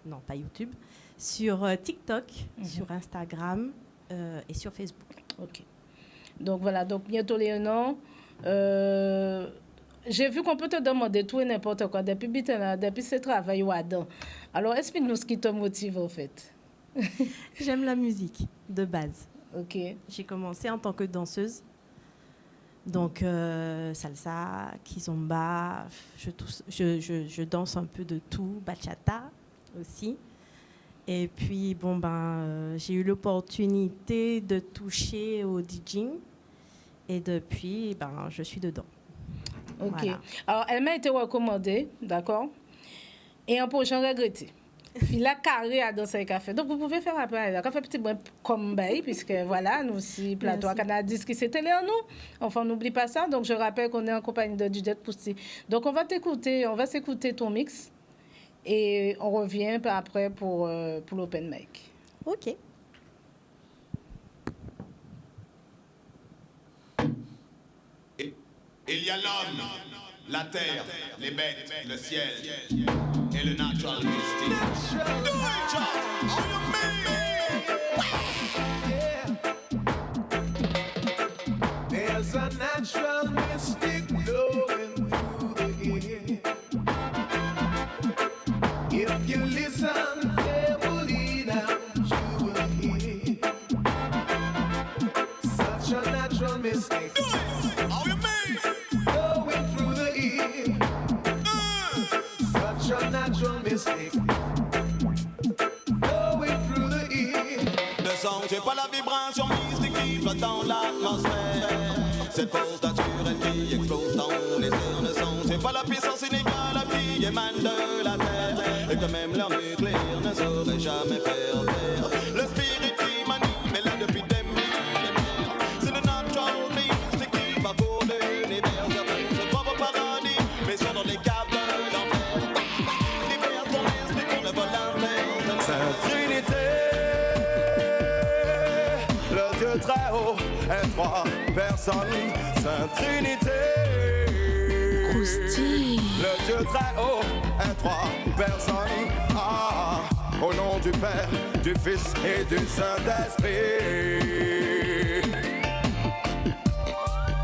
Non, pas YouTube. Sur TikTok, sur Instagram et sur Facebook. OK. Donc, voilà. Donc, bientôt, Léonon. J'ai vu qu'on peut te demander tout et n'importe quoi depuis ce travail ou Adam. Alors, explique-nous ce qui te motive, en fait. J'aime la musique, de base. OK. J'ai commencé en tant que danseuse. Donc, salsa, kizomba, je danse un peu de tout, bachata aussi. Et puis, j'ai eu l'opportunité de toucher au DJing. Et depuis, je suis dedans. OK. Voilà. Alors, elle m'a été recommandée, d'accord? Et un prochain regretté. Il a carré à danser avec café. Donc, vous pouvez faire appel à elle. Café petit bon comme bail, puisque voilà, nous aussi, Plateau à Canadis qui s'était là, nous. Enfin, on n'oublie pas ça. Donc, je rappelle qu'on est en compagnie de DJ Kousty. Donc, on va s'écouter ton mix. Et on revient après pour l'open mic. OK. Il y a l'homme, la terre, les bêtes, le ciel et le natural justice. Do it, John. Are you made? There's a natural mystic blowing through the air. If you listen carefully now, you will hear such a natural mystic. Do it. Are you made? Natural mystic going through the ear. Le son, c'est pas la vibration mystique qui flotte dans l'atmosphère. Cette force naturelle qui explose dans les airs. Le son, c'est pas la puissance inégale qui émane de la terre. Et que même leur nucléaire ne saurait jamais faire taire. Le spirit qui m'anime est là depuis des millénaires. C'est le natural mystique qui va pour l'univers. Certains se croient au paradis, mais sont dans les caves de l'enfer. Sainte Trinité, le Dieu très haut est trois personnes. Sainte Trinité, le Dieu très haut est trois personnes. Ah, au nom du Père, du Fils et du Saint-Esprit.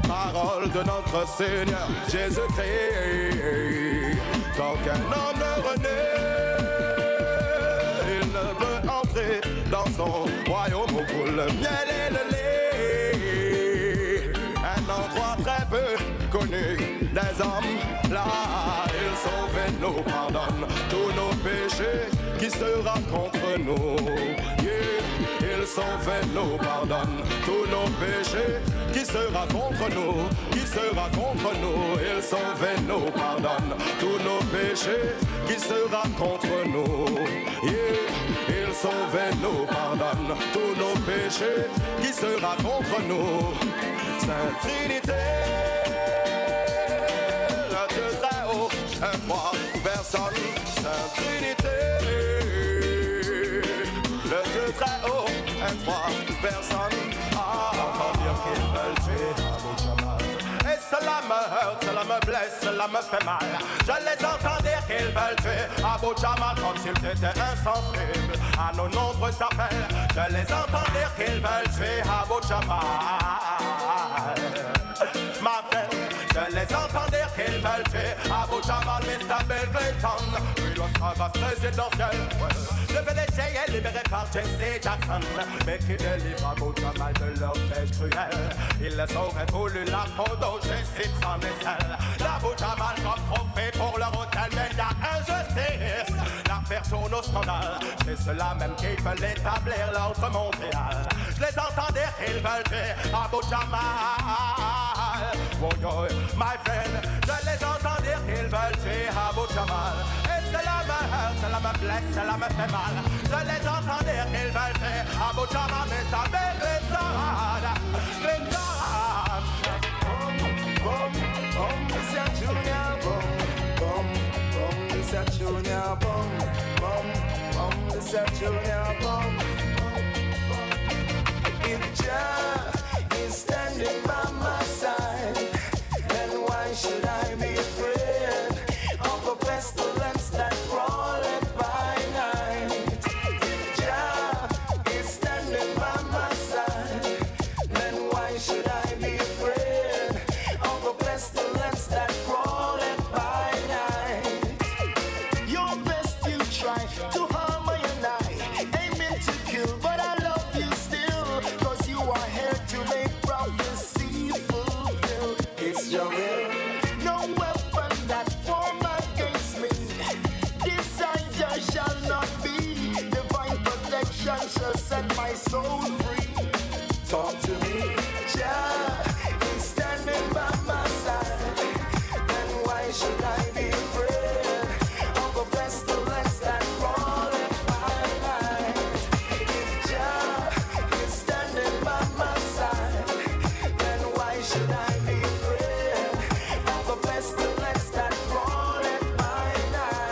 Parole de notre Seigneur Jésus-Christ. Tant qu'un homme renaît, dans son royaume où coule le miel et le lait. Un endroit très peu connu des hommes. Là, il sauve et nous pardonne tous nos péchés qui sera contre nous. Yeah. Il sauve et nous pardonne tous nos péchés qui sera contre nous, qui sera contre nous. Il sauve et nous pardonne tous nos péchés qui sera contre nous. Yeah. Il sauve et nous pardonne tous nos péchés qui sera contre nous. Sainte Trinité, le Dieu très haut, un trois personnes. Sainte Trinité, le Dieu très haut, un trois personnes. Ah, on va dire qu'ils veulent tuer Abu Jamal. Et cela me heurte, cela me blesse, cela me fait mal. Je les entends dire qu'ils veulent tuer Abu Jamal comme s'ils étaient insensibles à nos nombreux appels. Je les entends dire qu'ils veulent tuer Abu Jamal. Ma frère, je les entends dire qu'ils veulent tuer Abu Jamal, Mr. Bill Clinton. Puis l'autre va présidentiel. Le PDG est libéré par Jesse Jackson, mais qui délivre Abu Jamal de leur piège cruel. Ils les auraient voulu la photo, je cite sans aisselle. L'Abu Jamal comme trophée pour leur hôtel, mais il y a injustice. L'affaire tourne au scandale, c'est ceux-là même qui veulent établir l'ordre mondial. Je les entends dire qu'ils veulent tuer Abu Jamal. Oh, oh, my friend, je les entends dire qu'ils veulent tuer Abu Jamal. Et cela me heurte, cela me blesse, cela me fait mal. Je les entends dire qu'ils veulent tuer Abu Jamal, mais ça fait Clinton. It's a junior bum, it's a junior bum, it's a junior bum. If Jah is standing by my side, then why should I be afraid of a pestilence that crawleth by night? If Jah is standing by my side, then why should I be afraid of a pestilence that crawleth by night? Your best you try to harm me and I, aiming to kill, but I love you still, 'cause you are here to make prophecy I shall set my soul free. Talk to me, Jah is standing by my side. Then why should I be afraid of the pestilence that crawleth by night? If Jah is standing by my side, then why should I be afraid of the pestilence that crawleth by night?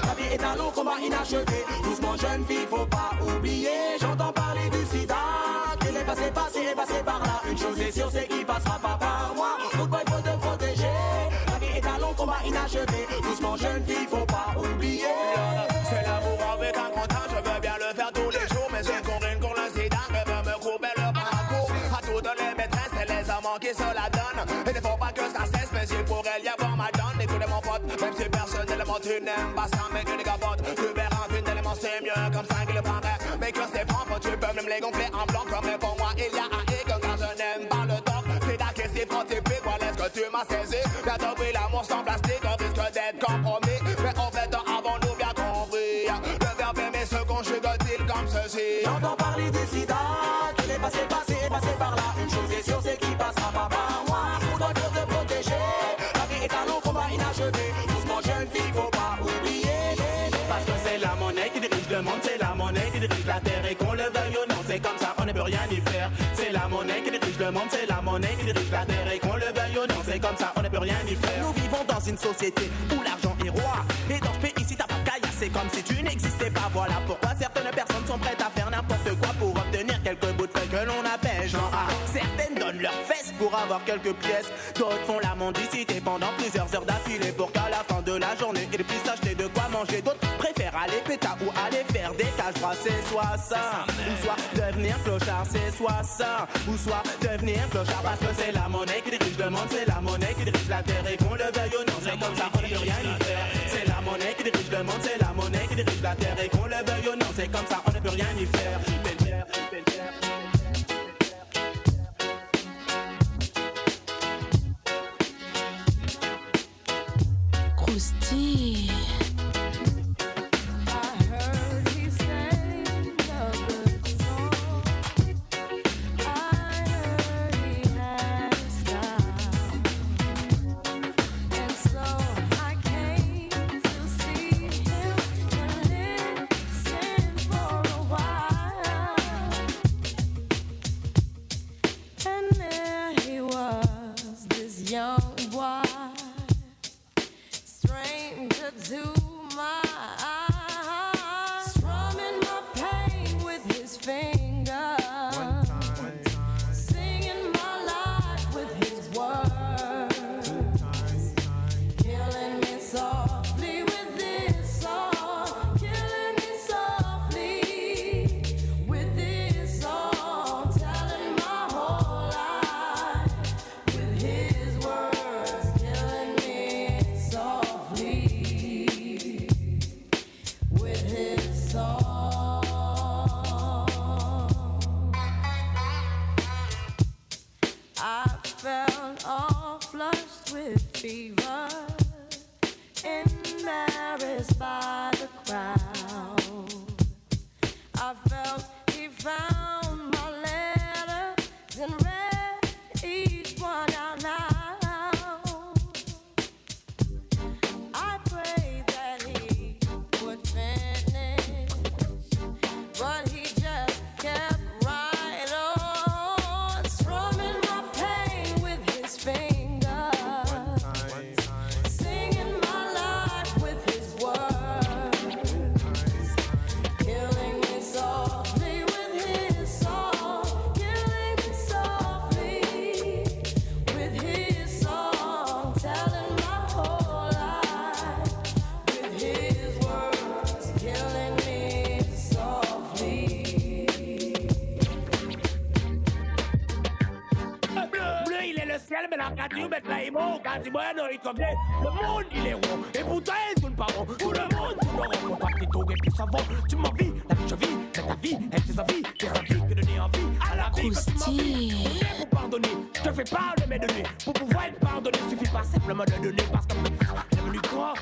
La vie est un long combat inachevé. Doucement jeune fille, faut pas oublier. J'entends parler du sida, qu'il est passé par là. Une chose est sûre, c'est qu'il passera pas par moi. Pourquoi il faut te protéger? La vie est un long combat inachevé. Doucement jeune fille, faut pas oublier. C'est l'amour avec un grand A, je veux bien le faire tous les jours. Mais c'est qu'on règne contre le sida, je veux me couper le parcours. À toutes les maîtresses et les amants qui se la donnent. Et ne faut pas que ça cesse, mais il pourrait y avoir ma donne. Écoutez mon pote, même si personnellement tu n'aimes pas ça, mais que les gabotes, tu verras finalement c'est mieux comme ça qu'il le paraît. Mais que c'est franc, tu peux même les gonfler en blanc. Comme pour moi, il y a un hic, car je n'aime pas le top. C'est d'accord, c'est franc, c'est pique, voilà ce que tu m'as saisi. Bientôt pris l'amour sans plastique, on risque d'être compromis. Mais en fait, avons-nous bien compris? Le verbe aimer se conjugue-t-il comme ceci? J'entends parler du sida, qu'il est passé par là. Une chose est sûre, c'est qu'il passera pas par moi. On doit te protéger. La vie est un long combat inachevé. Doucement jeune fille, faut pas oublier. Parce que c'est la monnaie qui dirige le monde, c'est la monnaie qui dirige la terre. Et qu'on le veuille ou non, c'est comme ça, on ne peut rien y faire. C'est la monnaie qui dirige le monde, c'est la monnaie qui dirige la terre. Et qu'on le veuille ou non, c'est comme ça, on ne peut rien y faire. Nous vivons dans une société où l'argent est roi. Et dans ce pays, si t'as pas de caillasse, c'est comme si tu n'existais pas. Voilà pourquoi certaines personnes sont prêtes à faire n'importe quoi pour obtenir quelques bouts de feuilles que l'on appelle genre A. Certaines donnent leurs fesses pour avoir quelques pièces. D'autres font la mendicité pendant plusieurs heures d'affilée pour qu'à la fin de la journée ils puissent acheter de quoi manger. D'autres préfèrent aller péta ou aller faire des cache-bras. C'est soit ça, ou soit devenir clochard. C'est soit ça, ou soit devenir clochard. Parce que c'est la monnaie qui dirige le monde, c'est la monnaie qui dirige la terre. Et qu'on le veuille ou non, c'est comme ça, on ne peut rien y faire. C'est la monnaie qui dirige le monde, c'est la monnaie qui dirige la terre. Et qu'on le veuille ou non, c'est comme ça, on ne peut rien y faire. Krusty. Young boy, stranger to my eyes, strumming my pain with his fingers, singing my life with his words, killing me softly with this song, killing me softly with this song, telling my whole life with his words, killing me softly with his song. I felt all flushed with fever, embarrassed by the crowd. I felt he found my letters and read each one out loud. I prayed that he would finish, but he just kept right on, strumming my pain with his fingers, singing my life with his words, killing me softly with his song, killing me softly with his song, telling my whole life with his words, killing me softly. Bleu, il est le ciel, mais la radio, mais là, il monte. Quand il bueno, il comme le monde, il est rond. Et pourtant, il tourne pas rond. Tout le monde, tout le rond. Faut pas que tout et puis ça va. Tu m'as vie, la vie, je vis. C'est ta vie, elle tes envies que donner envie à la vie. Krusty. pardonner. Je te fais part de mes données. Pour pouvoir être pardonné, suffit pas simplement de donner. Parce que petit, devenu grand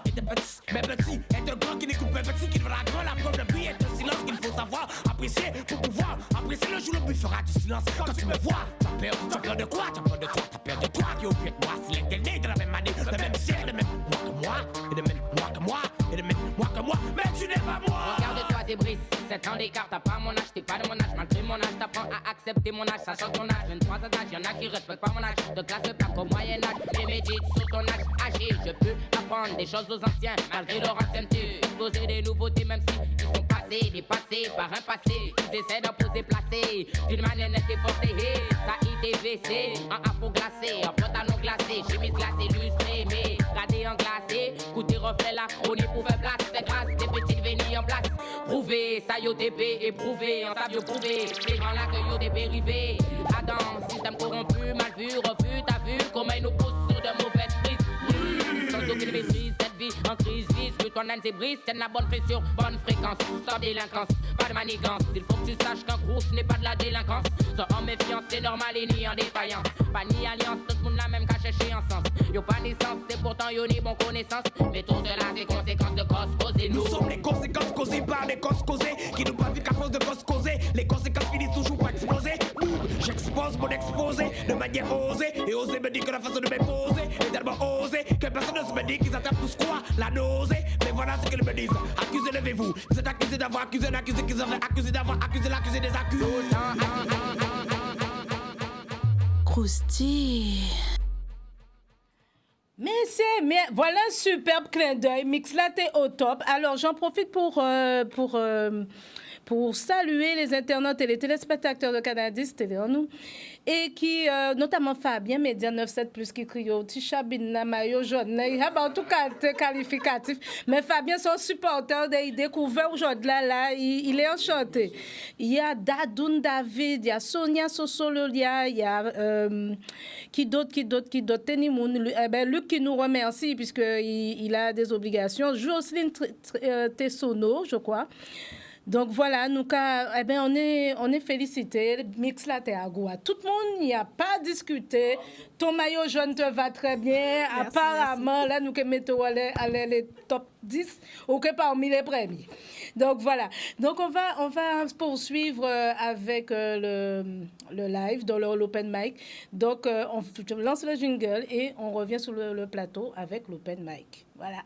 était petit. Mais petit est un grand qui n'écoute pas petit, qui devra grand. La preuve de vie est un silence qu'il faut savoir apprécier pour pouvoir apprécier le jour le but fera du silence. Quand tu me vois, t'as peur de quoi? T'as peur de toi, t'as peur de toi qui est au pied de moi. S'il était né de la même année, de même ciel, de même moi que moi, et de même moi que moi, et de même moi que moi, mais tu n'es pas moi. Regarde-toi tes brises, 7 ans d'écart, t'as pas mon âge, t'es pas de mon âge, malgré mon âge, t'apprends à accepter mon âge, sachant ton âge, 23 ans d'âge, y'en a qui respectent pas mon âge, de classe pas qu'au Moyen-Âge, les médites sur ton âge âgé, je peux apprendre des choses aux anciens, malgré leur ancienneté, poser des nouveautés même si ils sont passés, dépassés par un passé, ils essaient d'imposer placer, d'une manière nette et forcée, ça ITVC, en afro glacé, en pantalon glacé, chemise glacée, lustrée, mais gradé en glacé, goûter reflet la chronique pour faire place, fait grâce, des petites vénies en place, prouvé, ça yo TP, éprouvé, en savio prouvé, c'est dans là que yo des dérivés, Adam, système corrompu, mal vu, refus, t'as vu, comment ils nous poussent sur de mauvaises prises, sans aucune maîtrise, cette vie en crise, vise que ton âne s'ébrise, tienne la bonne pression, bonne fréquence, sans délinquance, pas de manigance, il faut que tu saches qu'un gros ce n'est pas de la délinquance, sois en méfiance, c'est normal et ni en défaillance, pas ni alliance, tout le monde la même qu'à chercher en sens, yo pas naissance, c'est pourtant yo ni bon connaissance, mais tout cela c'est conséquences de cause causées, nous sommes les conséquences causées par des causes causées, qui n'ont pas vu qu'à force de causes causées, les conséquences finissent toujours par exploser, boum, j'expose mon exposé, de manière osée, et oser me dire que la façon de m'imposer, est tellement osée, que personne ne se me dit qu'ils attaquent tous quoi, la nausée, mais voilà ce qu'ils me disent, accusez, levez-vous, vous êtes accusés d'avoir accusé un accusé qu'ils avaient accusé d'avoir accusé l'accusé des accusés. Croustille. Mais voilà un superbe clin d'œil. Mixla, t'es au top. Alors, j'en profite pour saluer les internautes et les téléspectateurs de Canadis Télé en nous. Et qui, notamment Fabien, Média 97+, qui crie au Tisha Binna, Mayo, Jaune. En tout cas, c'est qualificatif. Mais Fabien, son supporter, il découvert aujourd'hui là, il est enchanté. Il y a Dadoun David, il y a Sonia Sosololia, il y a qui d'autre, Tenimoun, Luc qui nous remercie puisqu'il a des obligations. Jocelyne Tessonneau, je crois. Donc voilà, nous, on est félicités. Mixla te agua. Tout le monde n'y a pas discuté. Ton maillot jaune te va très bien. Merci, apparemment, là, nous mettons les top 10 ou que parmi les premiers. Donc voilà. Donc on va poursuivre avec le live dans l'open mic. Donc on lance le jingle et on revient sur le plateau avec l'open mic. Voilà.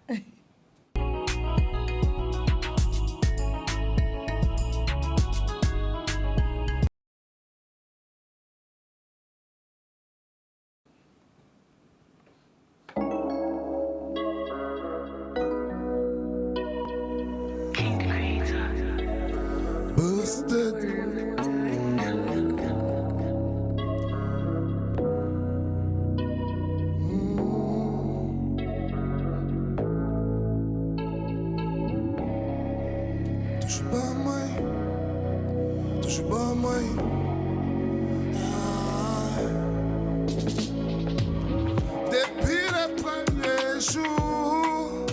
Depuis le premier jour,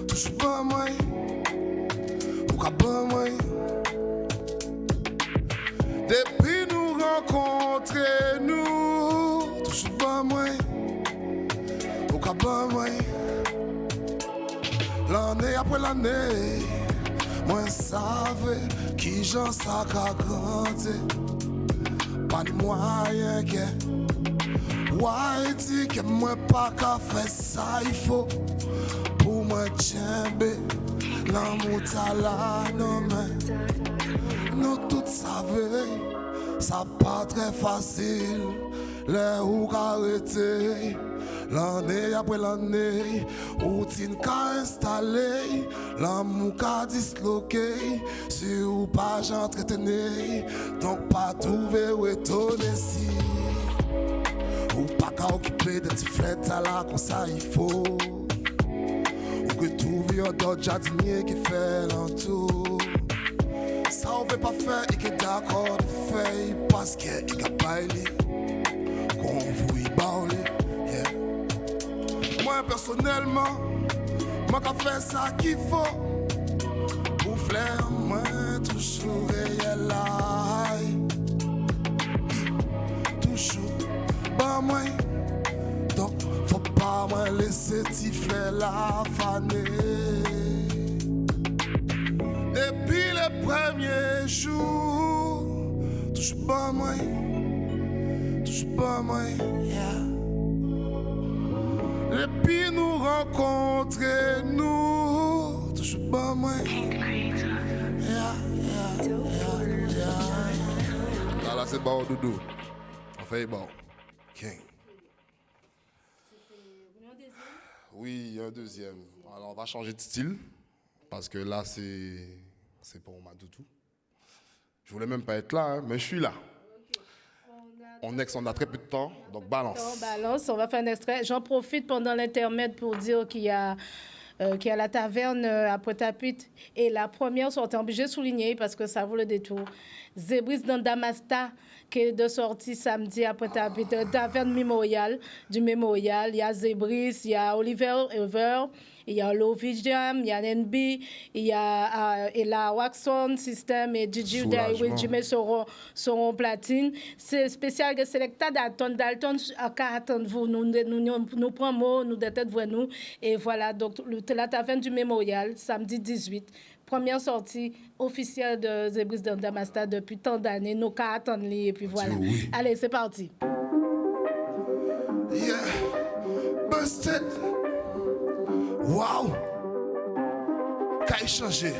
touche pas moi, ou qu'à pas moi. Depuis nous rencontrer, nous, touche pas moi, ou qu'à pas moi. L'année après l'année, moi savais qui j'en ça qu'a grandi. Pas de moyen que ouais, dit que moi pas qu'à faire ça, il faut pour moi tchembe l'amour t'as là, non mais nous tous savons, ça pas très facile, les ou arrêter. L'année après l'année, routine qu'a installé, l'amour qu'a disloqué, si ou pas j'entretenais, donc pas trouver où étonner si. Ou pas qu'à occuper de petits flettes à la comme ça il faut. Ou que trouver un d'autre jardinier qui fait l'entour. Ça on veut pas faire, il est d'accord de faire, parce qu'il a pas élu, qu'on vous y balle. Moi personnellement, moi qu'a fait ça qu'il faut. Pour flair, moi toujours réel là. Toujours pas moi. Donc, faut pas moi laisser tifler la fanée. Depuis le premier jour, touche pas moi, yeah. Depuis nous rencontrer, nous, touche pas moi, yeah. Là, c'est bon, doudou. On fait bon. King. Oui, un deuxième. Alors, on va changer de style. Parce que là, c'est pour ma doudou. Je voulais même pas être là, hein, mais je suis là. On a très peu de temps, donc balance. On va faire un extrait. J'en profite pendant l'intermède pour dire qu'il y a la taverne à Pointe-à-Pitre. Et la première sortie, obligée de souligner parce que ça vaut le détour. Zébris dans Damasta, qui est de sortie samedi à Pointe-à-Pitre. Taverne mémorial, du mémorial. Il y a Zébris, il y a Oliver Ever, il y a Lovage Jam, il y a NB, il y a la Waxon System et Gigi Will Jimmy seront platine. C'est spécial que Selecta Dalton à attendre-vous. Nous prenons nous de tête voir nous. Et voilà, donc la taverne du mémorial, samedi 18. Première sortie officielle de Zébris dans Damasta depuis tant d'années. Nous qu'à attendre et puis voilà. Oui. Allez, c'est parti. Yeah, busted. Wow. Qu'à changer.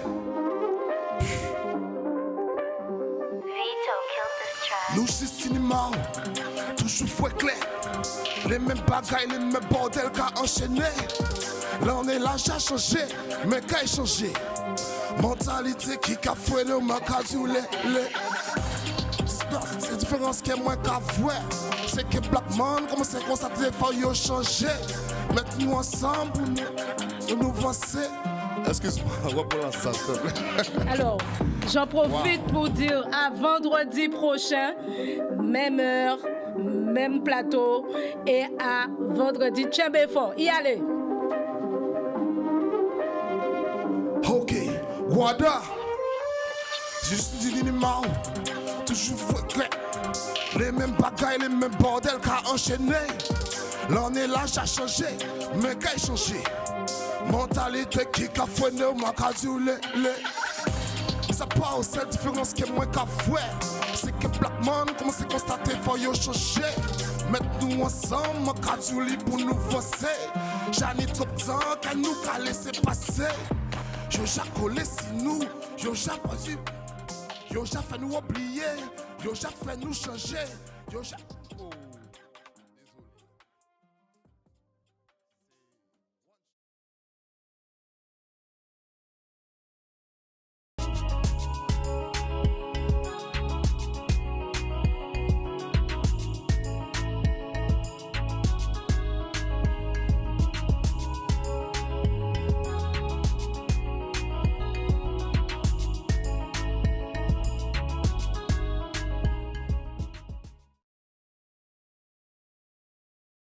Nous c'est cinéma, toujours fouet clair. Les mêmes bagailles, les mêmes bordels qu'à enchaîner. Là on est là, j'ai changé, mais qu'à changé. Mentalité qui qu'a fouet le macadou c'est différence qui est moins qu'à voir. C'est que Black Man commence à constater qu'il faut changer. Mettez-nous ensemble pour nous avancer. Excuse-moi, reprends ça, s'il te plaît. Alors, j'en profite pour dire à vendredi prochain, même heure, même plateau, et à vendredi, Tchèbe fort. Y allez. Ok, Wada. Juste du minimum. Toujours fouet. Les mêmes bagailles, les mêmes bordels qu'à enchaîner. Là on est là, j'ai changé, mais qu'à changé. Mentalité qui qu'a fouené au macadou ça pas aussi la différence que moi qu'a fouet. C'est que Black Man commence à constater faut y changer. Mettez-nous ensemble, macadou pour nous avancer. J'en ai trop de temps qu'à nous qu'à laisser passer. Yo j'ai collé si nous, yo j'ai pas dit. Yo j'ai fait nous oublier, yo j'ai fait nous changer, yo j'ai...